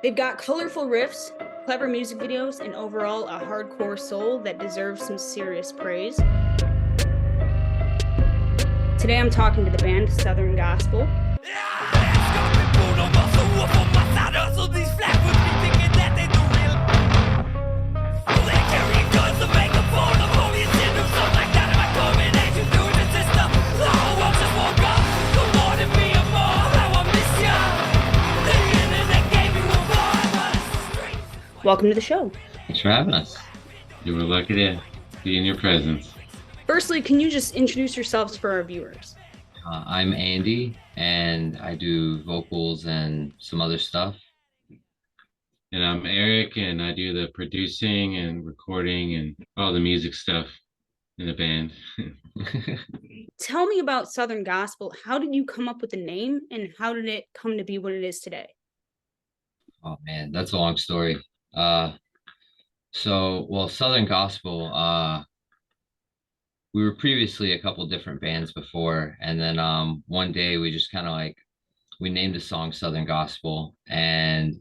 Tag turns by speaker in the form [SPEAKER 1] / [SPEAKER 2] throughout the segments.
[SPEAKER 1] They've got colorful riffs, clever music videos, and overall a hardcore soul that deserves some serious praise. Today I'm talking to the band Southern Gospel. Welcome to the show.
[SPEAKER 2] Thanks for having us. You were lucky to be in your presence.
[SPEAKER 1] Firstly, can you just introduce yourselves for our viewers?
[SPEAKER 2] I'm Andy, and I do vocals and some other stuff. And I'm Eric, and I do the producing and recording and all the music stuff in the band.
[SPEAKER 1] Tell me about Southern Gospel. How did you come up with the name, and how did it come to be what it is today?
[SPEAKER 2] Oh man, that's a long story. Southern Gospel, we were previously a couple different bands before, and then one day we just kind of we named a song Southern Gospel, and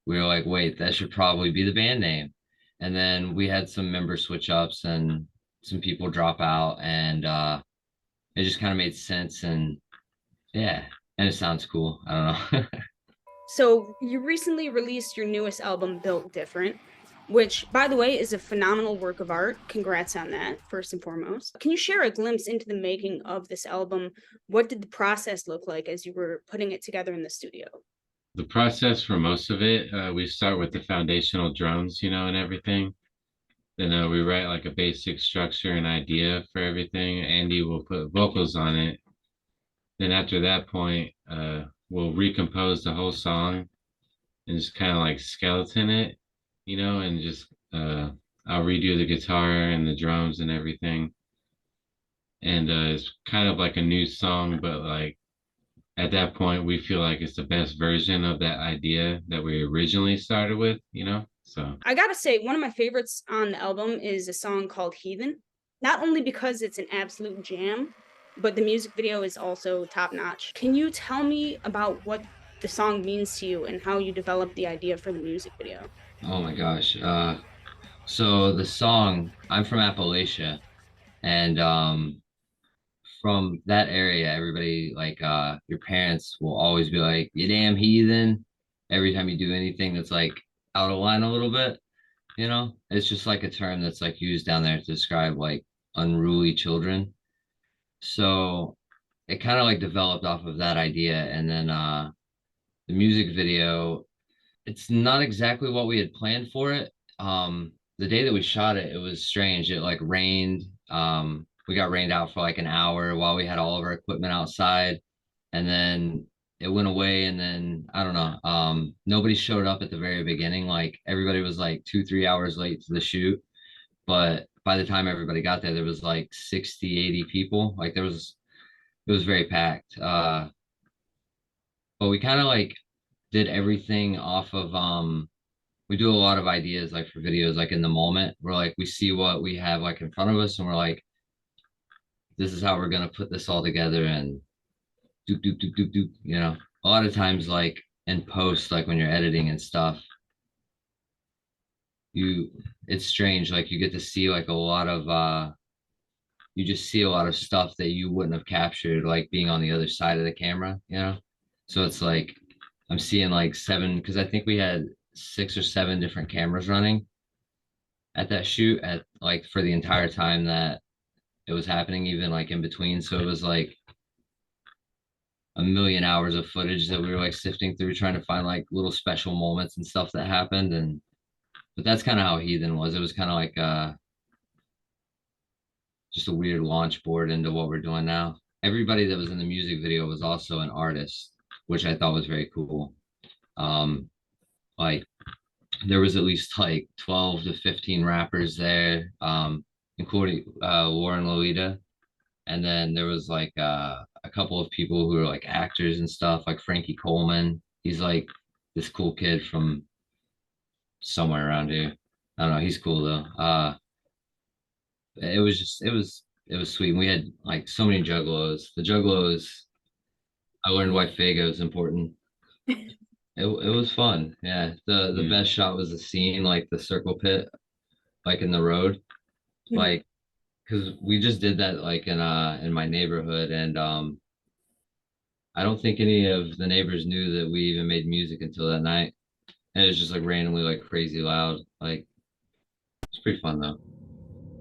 [SPEAKER 2] we were like, wait, that should probably be the band name. And then we had some member switch ups and some people drop out, and it just kind of made sense, and yeah, and it sounds cool. I don't know.
[SPEAKER 1] So you recently released your newest album, Built Different, which, by the way, is a phenomenal work of art. Congrats on that, first and foremost. Can you share a glimpse into the making of this album? What did the process look like as you were putting it together in the studio?
[SPEAKER 2] The process for most of it, we start with the foundational drums, and everything. Then we write like a basic structure and idea for everything. Andy will put vocals on it. Then after that point, we'll recompose the whole song and just kind of like skeleton it, and just I'll redo the guitar and the drums and everything. And it's kind of like a new song, but like at that point we feel like it's the best version of that idea that we originally started with, So
[SPEAKER 1] I gotta say, one of my favorites on the album is a song called Heathen. Not only because it's an absolute jam, but the music video is also top notch. Can you tell me about what the song means to you and how you developed the idea for the music video?
[SPEAKER 2] oh my gosh. So the song, I'm from Appalachia, and from that area, everybody your parents will always be like, you damn heathen, every time you do anything that's like out of line a little bit, it's just like a term that's like used down there to describe like unruly children. So it kind of like developed off of that idea. And then the music video, it's not exactly what we had planned for it. The day that we shot it, it was strange. It like rained. We got rained out for like an hour while we had all of our equipment outside, and then it went away. And then I don't know. Nobody showed up at the very beginning. Like everybody was like 2, 3 hours late to the shoot, but by the time everybody got there, there was like 60, 80 people. Like it was very packed. But we kind of like did everything off of we do a lot of ideas like for videos, like in the moment. We're like, we see what we have like in front of us, and we're like, this is how we're gonna put this all together, and doop doop doop doop doop. A lot of times like in post, like when you're editing and stuff, it's strange. Like you get to see like a lot of you just see a lot of stuff that you wouldn't have captured like being on the other side of the camera. So it's like I'm seeing like 7, because I think we had 6 or 7 different cameras running at that shoot at like for the entire time that it was happening, even like in between. So it was like a million hours of footage that we were like sifting through, trying to find like little special moments and stuff that happened. But that's kind of how Heathen was. It was kind of like just a weird launch board into what we're doing now. Everybody that was in the music video was also an artist, which I thought was very cool. Like there was at least like 12 to 15 rappers there, including Lauren Lolita. And then there was like a couple of people who were like actors and stuff, like Frankie Coleman. He's like this cool kid from somewhere around here. I don't know. He's cool though. It was it was sweet. And we had like so many juggalos. The juggalos, I learned why Fago is important. It was fun. Yeah. The best shot was the scene, like the circle pit, like in the road.
[SPEAKER 1] Mhm.
[SPEAKER 2] Like, because we just did that like in my neighborhood, and I don't think any of the neighbors knew that we even made music until that night. And it was just like randomly like crazy loud. Like it's pretty fun though.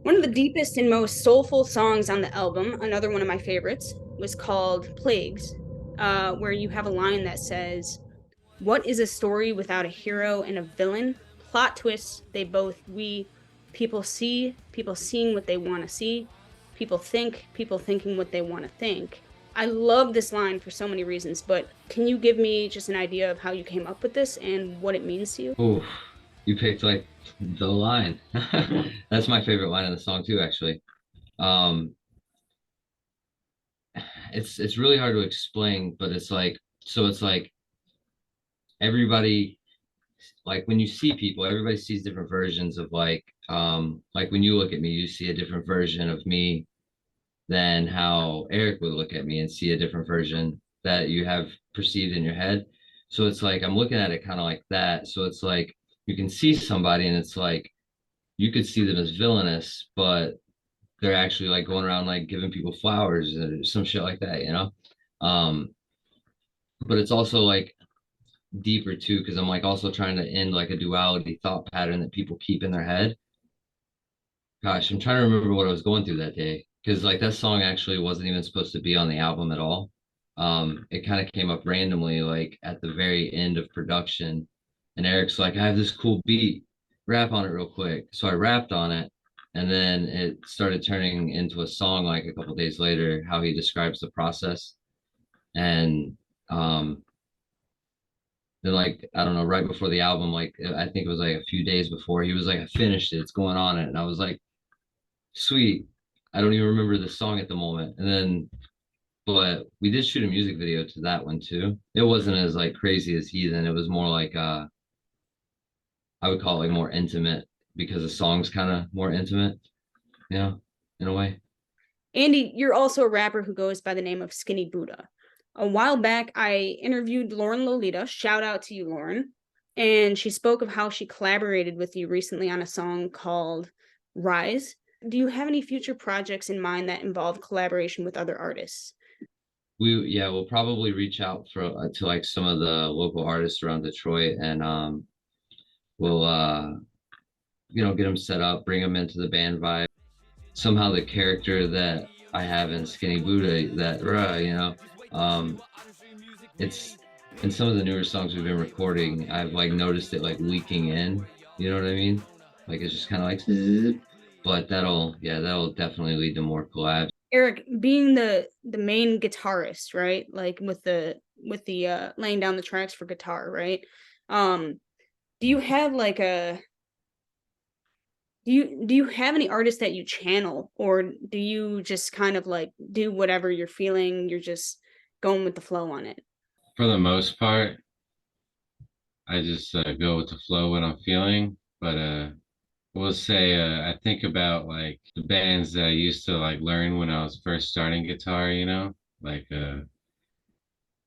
[SPEAKER 1] One of the deepest and most soulful songs on the album, another one of my favorites, was called Plagues, where you have a line that says, "What is a story without a hero and a villain? Plot twists, they both we people see, people seeing what they want to see, people think, people thinking what they want to think." I love this line for so many reasons, but can you give me just an idea of how you came up with this and what it means to you?
[SPEAKER 2] Oh, you picked like the line. That's my favorite line in the song too, actually. Um, it's really hard to explain, but it's like so it's everybody like when you see people, everybody sees different versions of like when you look at me, you see a different version of me than how Eric would look at me and see a different version that you have perceived in your head. So it's like I'm looking at it kind of like that. So it's like you can see somebody and it's like you could see them as villainous, but they're actually like going around like giving people flowers or some shit like that, you know? Um, but it's also like deeper too, because I'm like also trying to end like a duality thought pattern that people keep in their head. Gosh, I'm trying to remember what I was going through that day because like that song actually wasn't even supposed to be on the album at all. It kind of came up randomly, like at the very end of production, and Eric's like, "I have this cool beat, rap on it real quick." So I rapped on it, and then it started turning into a song like a couple days later, how he describes the process. And um, then like I don't know, right before the album, like I think it was like a few days before, he was like, "I finished it, it's going on it," and I was like, sweet. I don't even remember the song at the moment. And then, but we did shoot a music video to that one too. It wasn't as like crazy as Heathen. It was more like I would call it like more intimate because the song's kind of more intimate, you know, in a way.
[SPEAKER 1] Andy, you're also a rapper who goes by the name of Skinny Buddha. A while back, I interviewed Lauren Lolita. Shout out to you, Lauren. And she spoke of how she collaborated with you recently on a song called Rise. Do you have any future projects in mind that involve collaboration with other artists?
[SPEAKER 2] We'll probably reach out for to like some of the local artists around Detroit and we'll get them set up, bring them into the band vibe. Somehow the character that I have in Skinny Buddha, that um, it's in some of the newer songs we've been recording. I've like noticed it like leaking in. You know what I mean? Like it's just kind of like, zzz. But that'll definitely lead to more collabs.
[SPEAKER 1] Eric, being the main guitarist, right? Like with the laying down the tracks for guitar, right? Um, do you have like a do you have any artists that you channel, or do you just kind of like do whatever you're feeling, you're just going with the flow on it?
[SPEAKER 3] For the most part, I just go with the flow when I'm feeling. But we'll say I think about like the bands that I used to like learn when I was first starting guitar. Like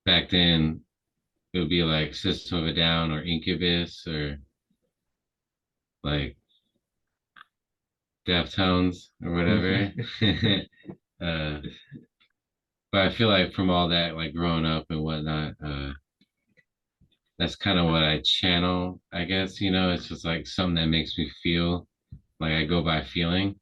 [SPEAKER 3] back then it would be like System of a Down or Incubus or like Deftones or whatever. uh, but I feel like from all that, like growing up and whatnot, that's kind of what I channel, I guess. It's just like something that makes me feel like I go by feeling,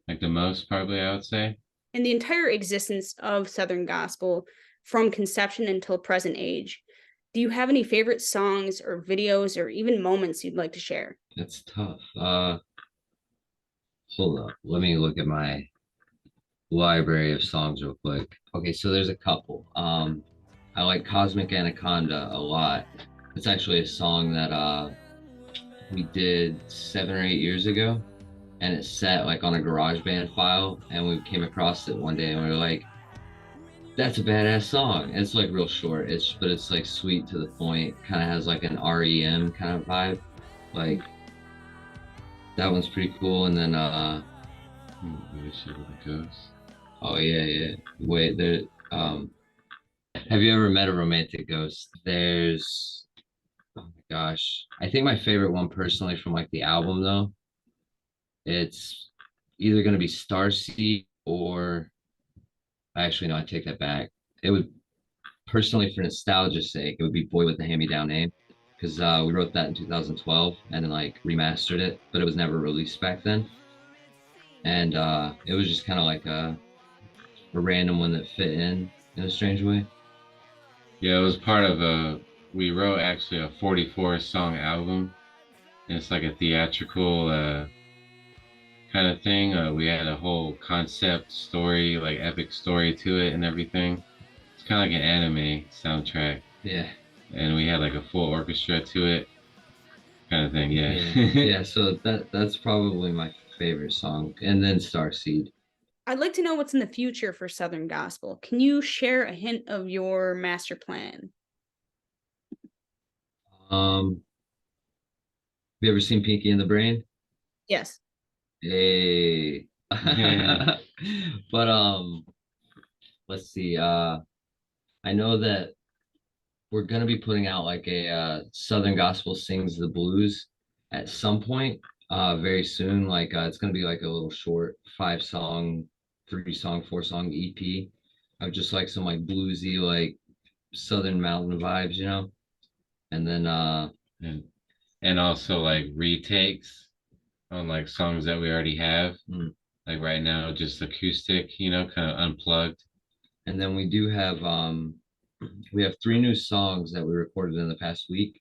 [SPEAKER 3] like the most, probably, I would say.
[SPEAKER 1] In the entire existence of Southern gospel, from conception until present age, do you have any favorite songs or videos or even moments you'd like to share?
[SPEAKER 2] It's tough. Hold up. Let me look at my library of songs real quick. Okay, so there's a couple. I like Cosmic Anaconda a lot. It's actually a song that we did 7 or 8 years ago, and it sat like on a GarageBand file, and we came across it one day, and we were like, "That's a badass song." And it's like real short. It's like sweet to the point. Kind of has like an REM kind of vibe. Like that one's pretty cool. And then
[SPEAKER 3] Maybe Ship of the Ghost.
[SPEAKER 2] Oh yeah, yeah. Wait, there. Have you ever met a romantic ghost? There's. Oh my gosh, I think my favorite one personally from like the album though, it's either gonna be Starseed or actually no, I take that back. It would personally for nostalgia's sake, it would be Boy with the Hand-Me-Down Name because we wrote that in 2012 and then like remastered it, but it was never released back then, and it was just kind of like a random one that fit in a strange way.
[SPEAKER 3] Yeah, it was part of we wrote actually a 44 song album. And it's like a theatrical kind of thing. We had a whole concept story, like epic story to it and everything. It's kind of like an anime soundtrack.
[SPEAKER 2] Yeah.
[SPEAKER 3] And we had like a full orchestra to it, kind of thing. Yeah.
[SPEAKER 2] Yeah, yeah. So that's probably my favorite song, and then Starseed.
[SPEAKER 1] I'd like to know what's in the future for Southern Gospel. Can you share a hint of your master plan?
[SPEAKER 2] Have you ever seen Pinky and the Brain?
[SPEAKER 1] Yes.
[SPEAKER 2] Hey.
[SPEAKER 3] Yeah.
[SPEAKER 2] But let's see. I know that we're gonna be putting out like a Southern Gospel Sings the Blues at some point, very soon. Like it's gonna be like a little short 5 song, 3 song, 4 song EP of just like some like bluesy like Southern mountain vibes, you know? And then
[SPEAKER 3] and, and also like retakes on like songs that we already have.
[SPEAKER 2] mm,
[SPEAKER 3] Like right now, just acoustic, kind of unplugged.
[SPEAKER 2] and then we have 3 new songs that we recorded in the past week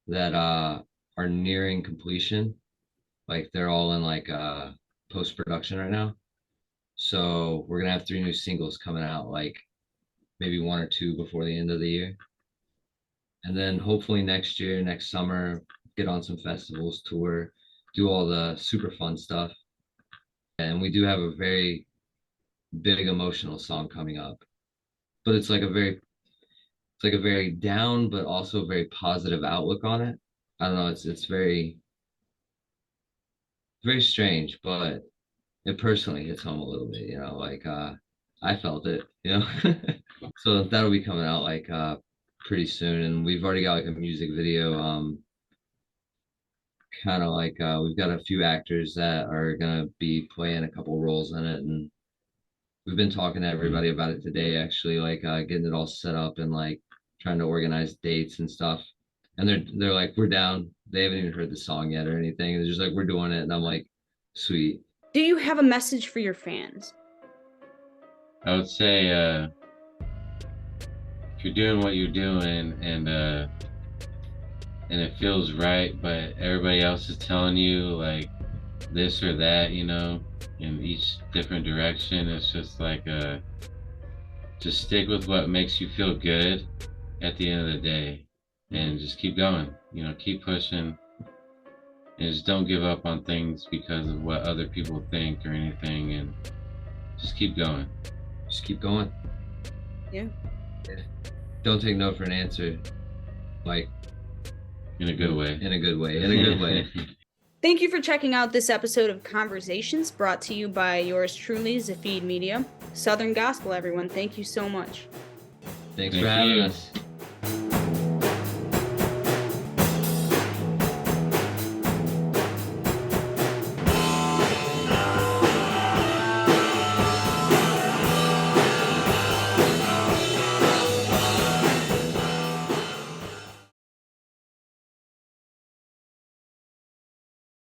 [SPEAKER 2] that are nearing completion. Like they're all in like post production right now. So we're gonna have 3 new singles coming out, like maybe 1 or 2 before the end of the year. And then hopefully next year, next summer, get on some festivals, tour, do all the super fun stuff. And we do have a very big emotional song coming up. But it's like a very down but also very positive outlook on it. I don't know, it's very strange, but it personally hits home a little bit, you know, like I felt it, you know. So that'll be coming out like pretty soon, and we've already got like a music video kind of like we've got a few actors that are gonna be playing a couple roles in it, and we've been talking to everybody about it today actually, like getting it all set up and like trying to organize dates and stuff. And they're like, we're down. They haven't even heard the song yet or anything. They're just like, we're doing it, and I'm like, sweet.
[SPEAKER 1] Do you have a message for your fans?
[SPEAKER 3] I would say if you're doing what you're doing and it feels right, but everybody else is telling you like this or that, in each different direction. It's just like just stick with what makes you feel good at the end of the day and just keep going, keep pushing and just don't give up on things because of what other people think or anything, and just keep going.
[SPEAKER 2] Just keep going.
[SPEAKER 1] Yeah.
[SPEAKER 2] Yeah. Don't take no for an answer. Like
[SPEAKER 3] In a good way.
[SPEAKER 2] in a good way. In a good way.
[SPEAKER 1] Thank you for checking out this episode of ConverZations, brought to you by yours truly, Zafid Media. Southern Gospel, everyone. Thank you so much.
[SPEAKER 2] Thanks
[SPEAKER 3] Thank
[SPEAKER 2] for having
[SPEAKER 3] you.
[SPEAKER 2] us.